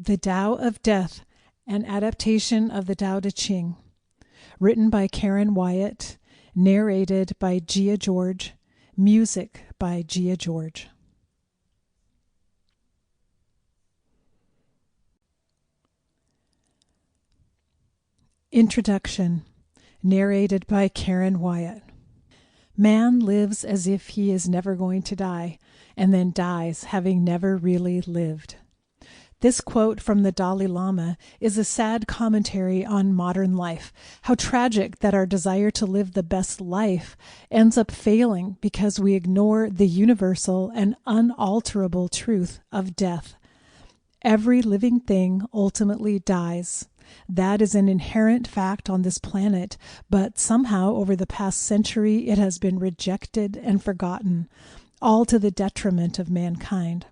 The Tao of Death, an adaptation of the Tao Te Ching, written by Wyatt, narrated by Gia George, music by Gia George. Introduction, narrated by Wyatt. Man lives as if he is never going to die, and then dies having never really lived. This quote from the Dalai Lama is a sad commentary on modern life. How tragic that our desire to live the best life ends up failing because we ignore the universal and unalterable truth of death. Every living thing ultimately dies. That is an inherent fact on this planet, but somehow over the past century it has been rejected and forgotten, all to the detriment of mankind.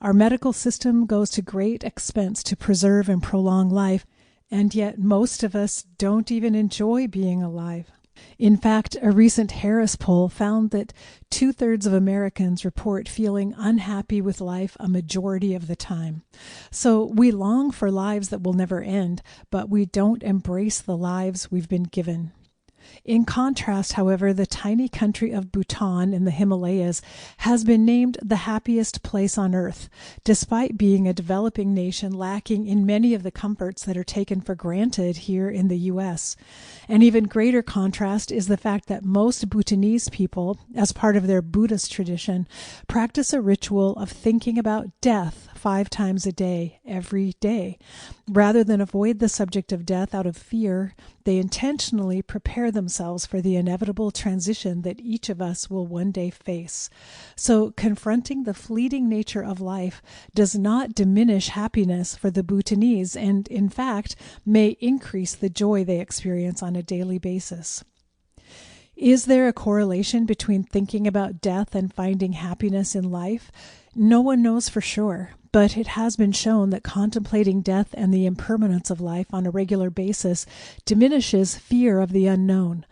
Our medical system goes to great expense to preserve and prolong life, and yet most of us don't even enjoy being alive. In fact, a recent Harris poll found that 2/3 of Americans report feeling unhappy with life a majority of the time. So we long for lives that will never end, but we don't embrace the lives we've been given. In contrast, however, the tiny country of Bhutan in the Himalayas has been named the happiest place on earth, despite being a developing nation lacking in many of the comforts that are taken for granted here in the U.S. An even greater contrast is the fact that most Bhutanese people, as part of their Buddhist tradition, practice a ritual of thinking about death 5 times a day, every day. Rather than avoid the subject of death out of fear, they intentionally prepare themselves for the inevitable transition that each of us will one day face. So confronting the fleeting nature of life does not diminish happiness for the Bhutanese and, in fact, may increase the joy they experience on a daily basis. Is there a correlation between thinking about death and finding happiness in life? No one knows for sure, but it has been shown that contemplating death and the impermanence of life on a regular basis diminishes fear of the unknown.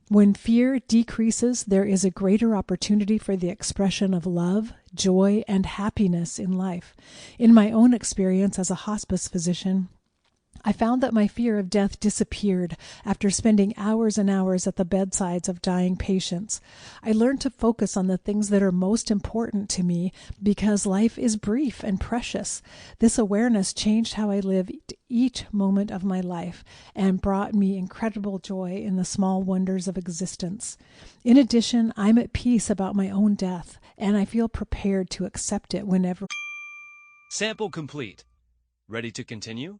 When fear decreases, there is a greater opportunity for the expression of love, joy, and happiness in life. In my own experience as a hospice physician, I found that my fear of death disappeared after spending hours and hours at the bedsides of dying patients. I learned to focus on the things that are most important to me because life is brief and precious. This awareness changed how I lived each moment of my life and brought me incredible joy in the small wonders of existence. In addition, I'm at peace about my own death, and I feel prepared to accept it whenever. Sample complete. Ready to continue?